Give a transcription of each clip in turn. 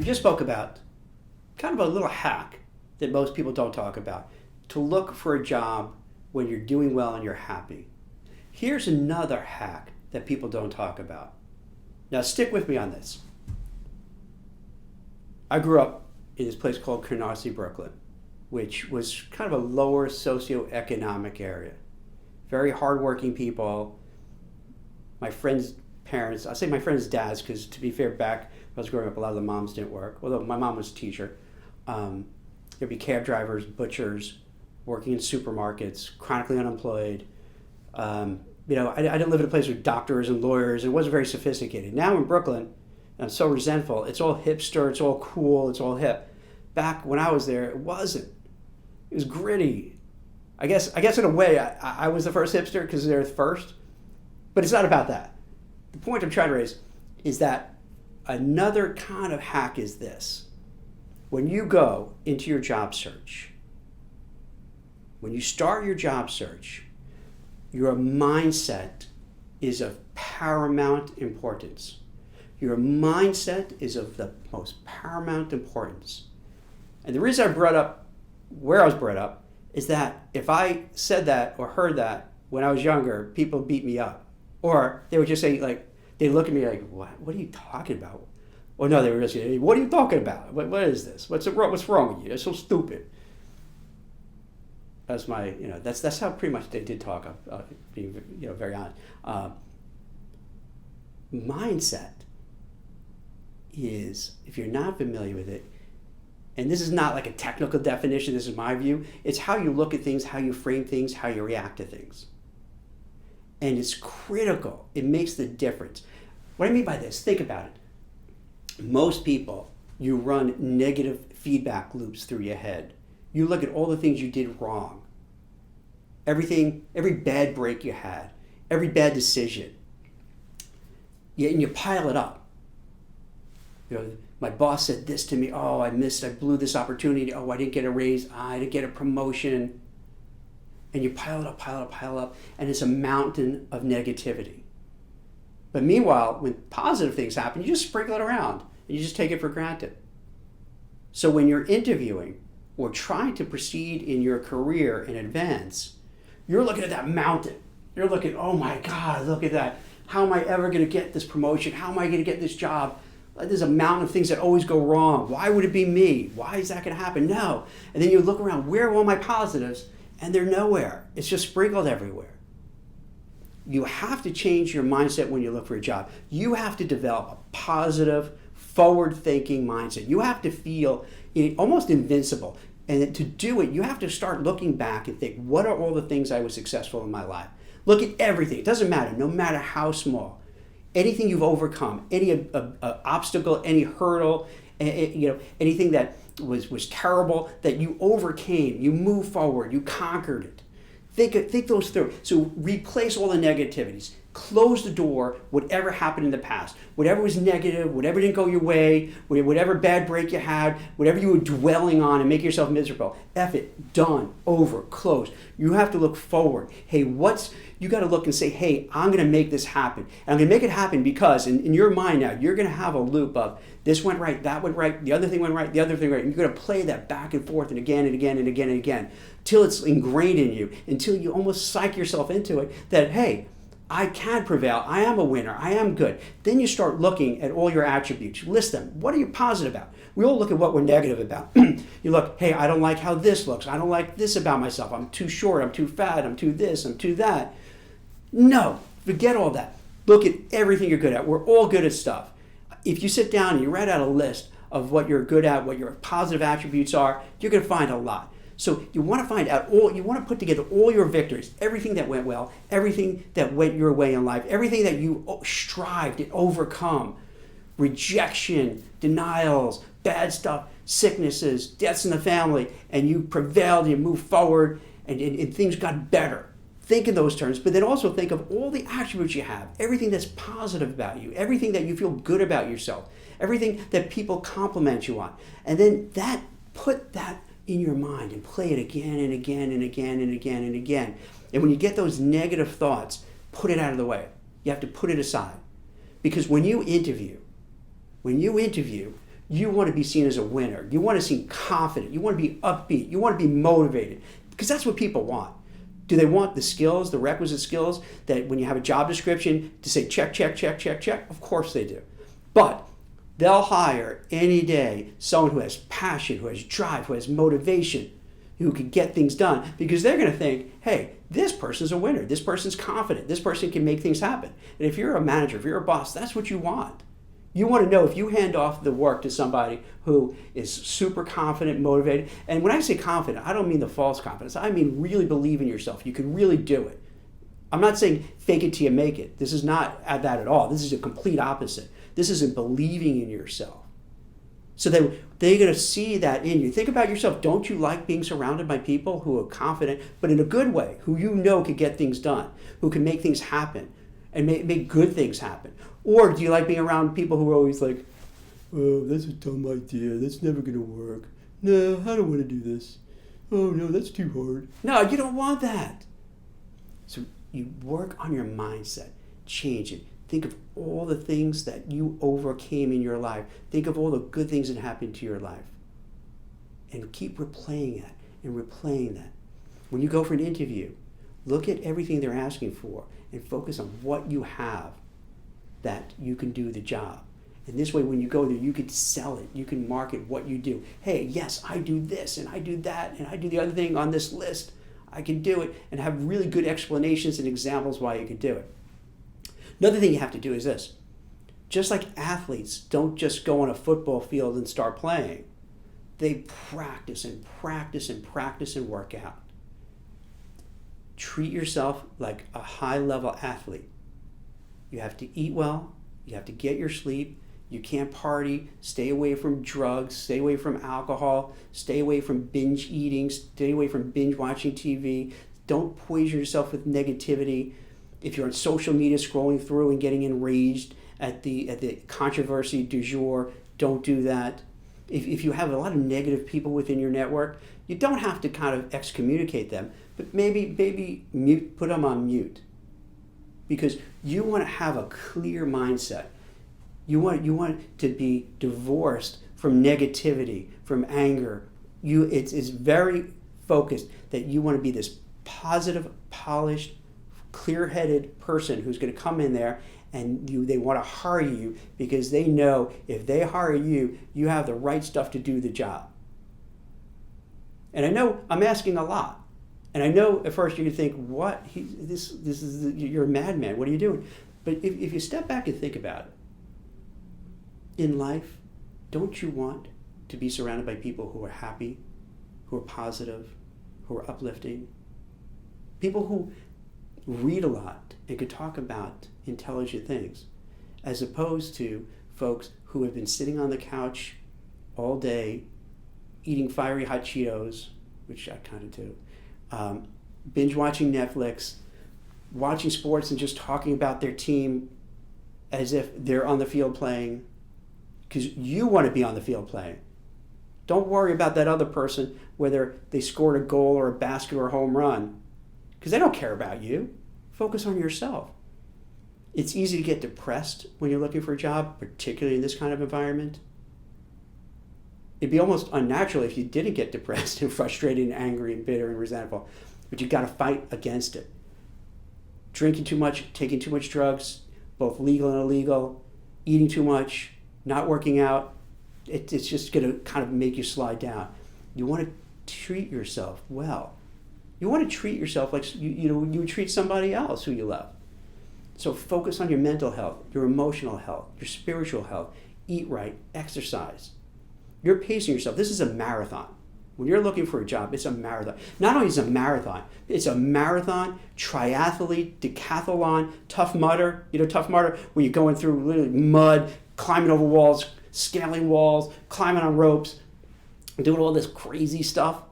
We just spoke about kind of a little hack that most people don't talk about to look for a job when you're doing well and you're happy. Here's another hack that people don't talk about. Now stick with me on this. I grew up in this place called Canarsie, Brooklyn, which was kind of a lower socioeconomic area. Very hardworking people. My friends' parents, I say my friends' dads because to be fair, back when I was growing up, a lot of the moms didn't work. Although my mom was a teacher. There'd be cab drivers, butchers, working in supermarkets, chronically unemployed. I didn't live in a place with doctors and lawyers. It wasn't very sophisticated. Now in Brooklyn, I'm so resentful. It's all hipster. It's all cool. It's all hip. Back when I was there, it wasn't. It was gritty. I guess in a way, I was the first hipster because they're the first. But it's not about that. The point I'm trying to raise is that another kind of hack is this. When you go into your job search, when you start your job search, your mindset is of paramount importance. Your mindset is of the most paramount importance. And the reason I brought up where I was brought up is that if I said that or heard that when I was younger, people beat me up. Or they would just say, they look at me like, what are you talking about? Or no, they were just saying, what are you talking about? What is this? What's wrong with you? It's so stupid. That's my, that's how pretty much they did talk, being, very honest. Mindset is, if you're not familiar with it, and this is not like a technical definition, this is my view, it's how you look at things, how you frame things, how you react to things. And it's critical. It makes the difference. What I mean by this, think about it. Most people, you run negative feedback loops through your head. You look at all the things you did wrong. Every bad break you had, every bad decision. And you pile it up. My boss said this to me. Oh, I blew this opportunity. Oh, I didn't get a raise. I didn't get a promotion. And you pile it up, and it's a mountain of negativity. But meanwhile, when positive things happen, you just sprinkle it around, and you just take it for granted. So when you're interviewing or trying to proceed in your career and advance, you're looking at that mountain. You're looking, oh my God, look at that. How am I ever going to get this promotion? How am I going to get this job? There's a mountain of things that always go wrong. Why would it be me? Why is that going to happen? No. And then you look around, where are all my positives? And they're nowhere. It's just sprinkled everywhere. You have to change your mindset when you look for a job. You have to develop a positive, forward-thinking mindset. You have to feel almost invincible. And to do it, you have to start looking back and think, what are all the things I was successful in my life? Look at everything. It doesn't matter, no matter how small. Anything you've overcome, any obstacle, any hurdle, anything that was terrible that you overcame, you moved forward, you conquered it. Think those through. So replace all the negativities. Close the door, whatever happened in the past. Whatever was negative, whatever didn't go your way, whatever bad break you had, whatever you were dwelling on and making yourself miserable. F it, done, over, closed. You have to look forward. Hey, you got to look and say, hey, I'm going to make this happen. And I'm going to make it happen because in your mind now, you're going to have a loop of this went right, that went right, the other thing went right, the other thing right. And you're going to play that back and forth and again and again and again and again till it's ingrained in you, until you almost psych yourself into it that, hey, I can prevail. I am a winner. I am good. Then you start looking at all your attributes. You list them. What are you positive about? We all look at what we're negative about. You look, hey, I don't like how this looks. I don't like this about myself. I'm too short. I'm too fat. I'm too this. I'm too that. No, forget all that. Look at everything you're good at. We're all good at stuff. If you sit down and you write out a list of what you're good at, what your positive attributes are, you're going to find a lot. So you want to find out you want to put together all your victories, everything that went well, everything that went your way in life, everything that you strived and overcome, rejection, denials, bad stuff, sicknesses, deaths in the family, and you prevailed, you moved forward, and things got better. Think in those terms, but then also think of all the attributes you have, everything that's positive about you, everything that you feel good about yourself, everything that people compliment you on. And then put that in your mind and play it again and again and again and again and again. And when you get those negative thoughts, put it out of the way. You have to put it aside. Because when you interview, You want to be seen as a winner. You want to seem confident. You want to be upbeat. You want to be motivated, because that's what people want. Do they want the skills, the requisite skills that when you have a job description to say check, check, check, check, check? Of course they do. But they'll hire any day someone who has passion, who has drive, who has motivation, who can get things done, because they're going to think, hey, this person's a winner. This person's confident. This person can make things happen. And if you're a manager, if you're a boss, that's what you want. You want to know if you hand off the work to somebody who is super confident, motivated. And when I say confident, I don't mean the false confidence. I mean really believe in yourself. You can really do it. I'm not saying fake it till you make it. This is not that at all. This is a complete opposite. This isn't believing in yourself. So they're going to see that in you. Think about yourself. Don't you like being surrounded by people who are confident, but in a good way, who you know can get things done, who can make things happen and make good things happen? Or do you like being around people who are always like, oh, that's a dumb idea. That's never going to work. No, I don't want to do this. Oh, no, that's too hard. No, you don't want that. So you work on your mindset. Change it. Think of all the things that you overcame in your life. Think of all the good things that happened to your life. And keep replaying that and replaying that. When you go for an interview, look at everything they're asking for and focus on what you have that you can do the job. And this way, when you go there, you can sell it. You can market what you do. Hey, yes, I do this, and I do that, and I do the other thing on this list. I can do it, and have really good explanations and examples why you can do it. Another thing you have to do is this. Just like athletes don't just go on a football field and start playing. They practice and practice and practice and work out. Treat yourself like a high-level athlete. You have to eat well. You have to get your sleep. You can't party. Stay away from drugs. Stay away from alcohol. Stay away from binge eating. Stay away from binge watching TV. Don't poison yourself with negativity. If you're on social media scrolling through and getting enraged at the controversy du jour, don't do that. If you have a lot of negative people within your network, you don't have to kind of excommunicate them, but maybe put them on mute. Because you want to have a clear mindset. You want to be divorced from negativity, from anger. It's very focused that you want to be this positive, polished, clear-headed person who's going to come in there and they want to hire you because they know if they hire you, you have the right stuff to do the job. And I know I'm asking a lot. And I know at first you can think, what? You're a madman. What are you doing? But if you step back and think about it, in life, don't you want to be surrounded by people who are happy, who are positive, who are uplifting? People who read a lot and can talk about intelligent things, as opposed to folks who have been sitting on the couch all day, eating fiery hot Cheetos, which I kind of do, binge watching Netflix, watching sports and just talking about their team as if they're on the field playing, because you want to be on the field playing. Don't worry about that other person, whether they scored a goal or a basket or a home run, because they don't care about you. Focus on yourself. It's easy to get depressed when you're looking for a job, particularly in this kind of environment. It'd be almost unnatural if you didn't get depressed and frustrated and angry and bitter and resentful. But you've got to fight against it. Drinking too much, taking too much drugs, both legal and illegal, eating too much, not working out, it's just going to kind of make you slide down. You want to treat yourself well. You want to treat yourself like you would treat somebody else who you love. So focus on your mental health, your emotional health, your spiritual health. Eat right, exercise. You're pacing yourself. This is a marathon. When you're looking for a job, it's a marathon. Not only is it a marathon, it's a marathon, triathlete, decathlon, Tough Mudder. You know Tough Mudder, where you're going through literally mud, climbing over walls, scaling walls, climbing on ropes, doing all this crazy stuff.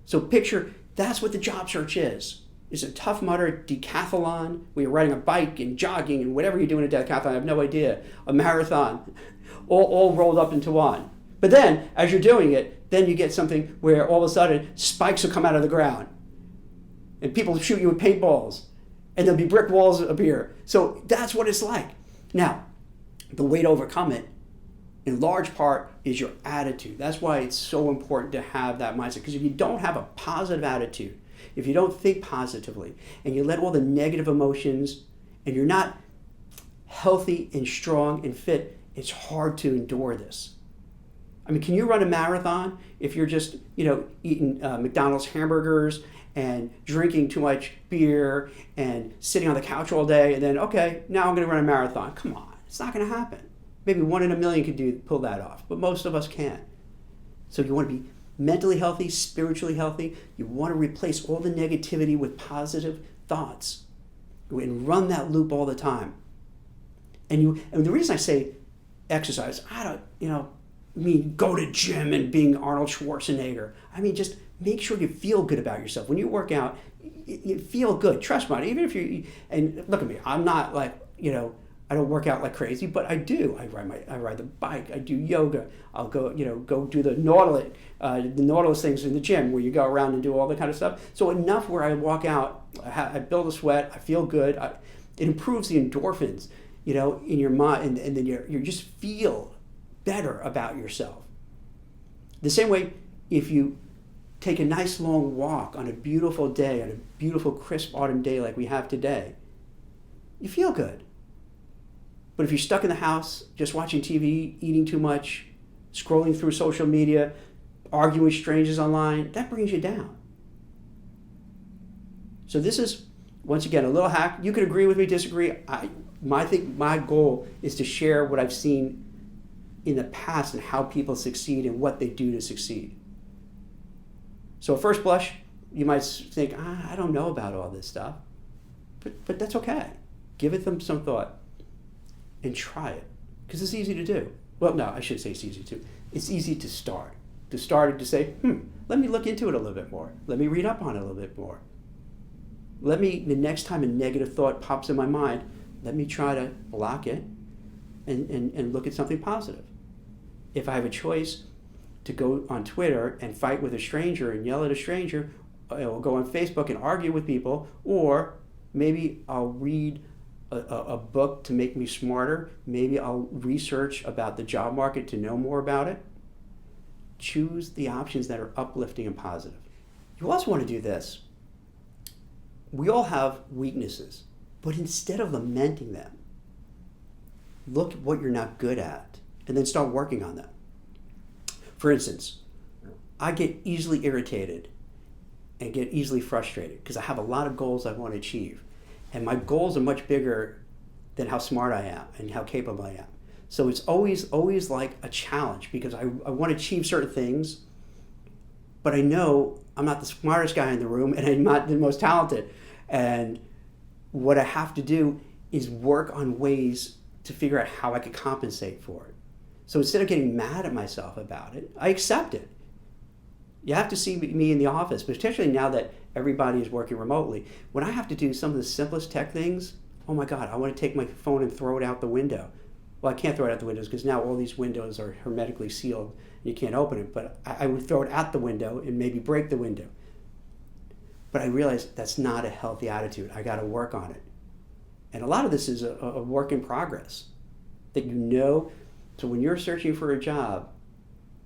So picture, that's what the job search is. It's a Tough Mudder decathlon, where you're riding a bike and jogging and whatever you're doing in a decathlon, I have no idea. A marathon, all rolled up into one. But then, as you're doing it, then you get something where all of a sudden spikes will come out of the ground. And people shoot you with paintballs. And there'll be brick walls appear. So that's what it's like. Now, the way to overcome it, in large part is your attitude. That's why it's so important to have that mindset. Because if you don't have a positive attitude, if you don't think positively, and you let all the negative emotions, and you're not healthy and strong and fit, it's hard to endure this. I mean, can you run a marathon if you're just, eating McDonald's hamburgers and drinking too much beer and sitting on the couch all day and then, okay, now I'm going to run a marathon? Come on, it's not going to happen. Maybe 1 in a million could pull that off, but most of us can't. So you want to be mentally healthy, spiritually healthy. You want to replace all the negativity with positive thoughts and run that loop all the time. And the reason I say exercise, I don't, mean go to gym and being Arnold Schwarzenegger. I mean, just make sure you feel good about yourself. When you work out, you feel good. Trust me, even if and look at me, I'm not like, I don't work out like crazy, but I do. I ride the bike. I do yoga. I'll go do the Nautilus things in the gym where you go around and do all that kind of stuff. So enough where I walk out, I build a sweat. I feel good. It improves the endorphins, in your mind, and then you just feel better about yourself. The same way, if you take a nice long walk on a beautiful day, on a beautiful crisp autumn day like we have today, you feel good. But if you're stuck in the house, just watching TV, eating too much, scrolling through social media, arguing with strangers online, that brings you down. So this is, once again, a little hack. You can agree with me, disagree. My goal is to share what I've seen in the past and how people succeed and what they do to succeed. So at first blush, you might think, I don't know about all this stuff. But that's okay. Give it some thought and try it. Because it's easy to do. Well, no, I should say it's easy to. It's easy to start. To start to say, let me look into it a little bit more. Let me read up on it a little bit more. The next time a negative thought pops in my mind, let me try to block it and look at something positive. If I have a choice to go on Twitter and fight with a stranger and yell at a stranger, or go on Facebook and argue with people, or maybe I'll read a book to make me smarter, maybe I'll research about the job market to know more about it. Choose the options that are uplifting and positive. You also want to do this. We all have weaknesses, but instead of lamenting them, look at what you're not good at and then start working on them. For instance, I get easily irritated and get easily frustrated because I have a lot of goals I want to achieve. And my goals are much bigger than how smart I am and how capable I am. So it's always like a challenge because I want to achieve certain things, but I know I'm not the smartest guy in the room and I'm not the most talented. And what I have to do is work on ways to figure out how I could compensate for it. So instead of getting mad at myself about it, I accept it. You have to see me in the office, particularly now that everybody is working remotely. When I have to do some of the simplest tech things, oh my God, I want to take my phone and throw it out the window. Well, I can't throw it out the windows because now all these windows are hermetically sealed and you can't open it, but I would throw it at the window and maybe break the window. But I realized that's not a healthy attitude. I got to work on it. And a lot of this is a work in progress that so when you're searching for a job,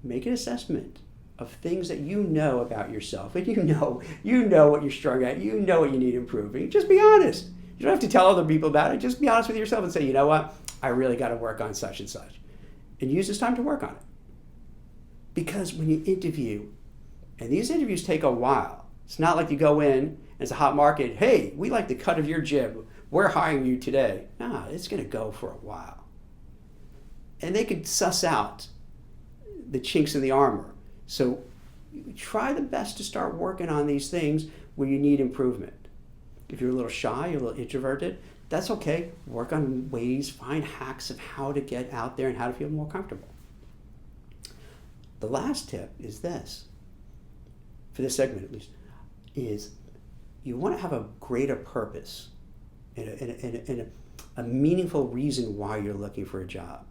make an assessment of things that you know about yourself, and you know what you're strong at, you know what you need improving. Just be honest. You don't have to tell other people about it. Just be honest with yourself and say, you know what, I really got to work on such and such, and use this time to work on it. Because when you interview, and these interviews take a while, it's not like you go in and it's a hot market. Hey, we like the cut of your jib. We're hiring you today. Nah, it's going to go for a while. And they could suss out the chinks in the armor. So try the best to start working on these things where you need improvement. If you're a little shy, you're a little introverted, that's okay. Work on ways, find hacks of how to get out there and how to feel more comfortable. The last tip is this, for this segment at least, is you want to have a greater purpose and a meaningful reason why you're looking for a job.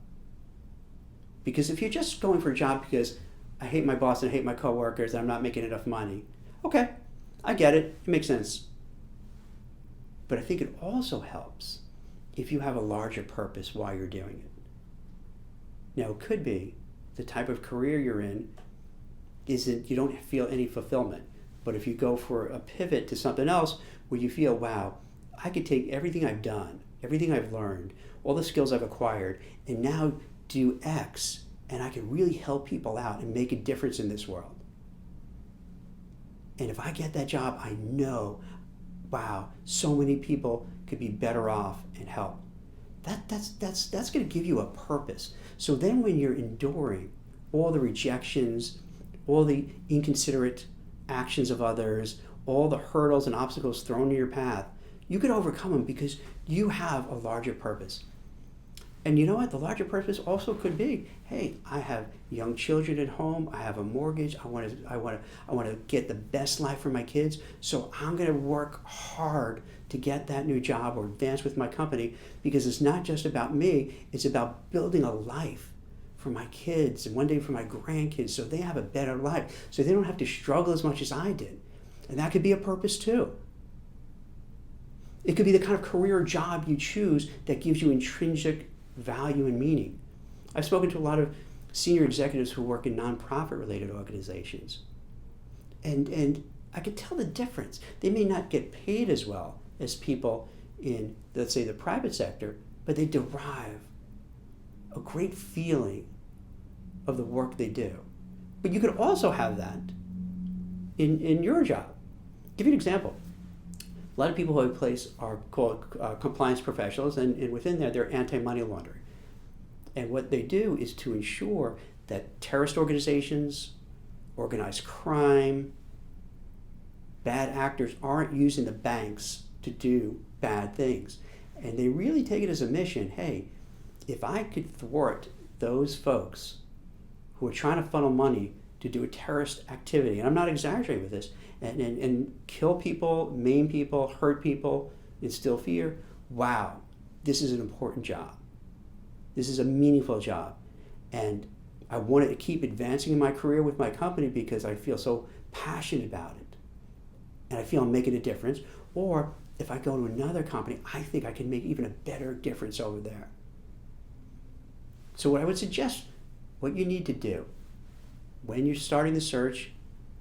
Because if you're just going for a job because I hate my boss and I hate my coworkers and I'm not making enough money, okay, I get it. It makes sense. But I think it also helps if you have a larger purpose why you're doing it. Now, it could be the type of career you're in isn't, you don't feel any fulfillment. But if you go for a pivot to something else where you feel, wow, I could take everything I've done, everything I've learned, all the skills I've acquired, and now do X, and I can really help people out and make a difference in this world. And if I get that job, I know, wow, so many people could be better off and help. That's going to give you a purpose. So then when you're enduring all the rejections, all the inconsiderate actions of others, all the hurdles and obstacles thrown in your path, you can overcome them because you have a larger purpose. And you know what? The larger purpose also could be, hey, I have young children at home. I have a mortgage. I want to get the best life for my kids. So I'm going to work hard to get that new job or advance with my company, because it's not just about me. It's about building a life for my kids and one day for my grandkids, so they have a better life, so they don't have to struggle as much as I did. And that could be a purpose too. It could be the kind of career or job you choose that gives you intrinsic value and meaning. I've spoken to a lot of senior executives who work in nonprofit related organizations. And I could tell the difference. They may not get paid as well as people in, let's say, the private sector, but they derive a great feeling of the work they do. But you could also have that in your job. I'll give you an example. A lot of people who I place are called compliance professionals, and within that, they're anti-money laundering. And what they do is to ensure that terrorist organizations, organized crime, bad actors aren't using the banks to do bad things. And they really take it as a mission, hey, if I could thwart those folks who are trying to funnel money to do a terrorist activity, and I'm not exaggerating with this, and kill people, maim people, hurt people, instill fear, wow, this is an important job. This is a meaningful job. And I wanted to keep advancing in my career with my company because I feel so passionate about it. And I feel I'm making a difference. Or if I go to another company, I think I can make even a better difference over there. So what I would suggest, what you need to do when you're starting the search,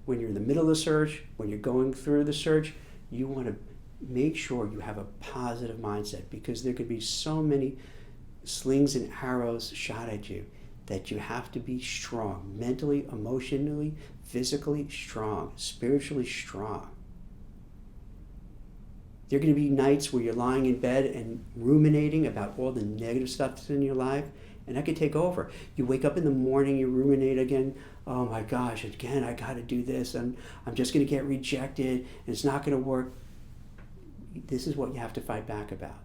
when you're in the middle of the search, when you're going through the search, you want to make sure you have a positive mindset, because there could be so many slings and arrows shot at you that you have to be strong, mentally, emotionally, physically strong, spiritually strong. There are going to be nights where you're lying in bed and ruminating about all the negative stuff that's in your life, and that could take over. You wake up in the morning, you ruminate again, oh my gosh, again, I got to do this, and I'm just going to get rejected, and it's not going to work. This is what you have to fight back about.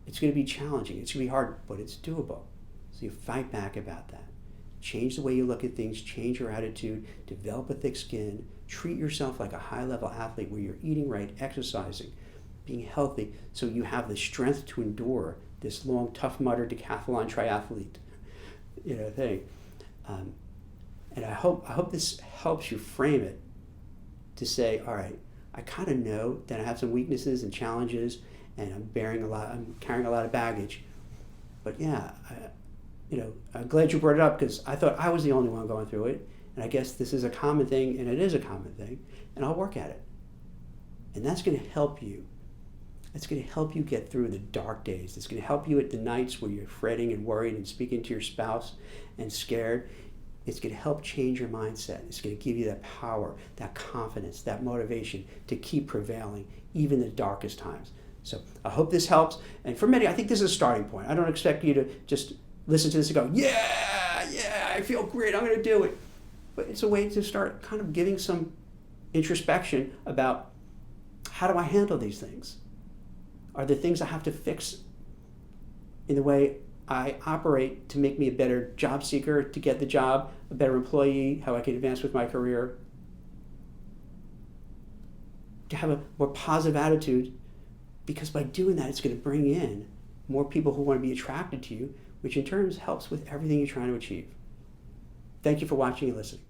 It's going to be challenging, it's going to be hard, but it's doable. So you fight back about that. Change the way you look at things, change your attitude, develop a thick skin, treat yourself like a high-level athlete where you're eating right, exercising, being healthy, so you have the strength to endure this long, Tough Mudder decathlon triathlete, thing. And I hope this helps you frame it to say, all right, I kind of know that I have some weaknesses and challenges, and I'm carrying a lot of baggage. But yeah, I'm glad you brought it up, because I thought I was the only one going through it, and I guess this is a common thing, and it is a common thing, and I'll work at it. And that's going to help you. It's going to help you get through the dark days. It's going to help you at the nights where you're fretting and worried and speaking to your spouse and scared. It's going to help change your mindset. It's going to give you that power, that confidence, that motivation to keep prevailing, even in the darkest times. So I hope this helps. And for many, I think this is a starting point. I don't expect you to just listen to this and go, yeah, I feel great, I'm going to do it. But it's a way to start kind of giving some introspection about, how do I handle these things? Are there things I have to fix in the way I operate to make me a better job seeker, to get the job, a better employee, how I can advance with my career, to have a more positive attitude, because by doing that, it's going to bring in more people who want to be attracted to you, which in turn helps with everything you're trying to achieve. Thank you for watching and listening.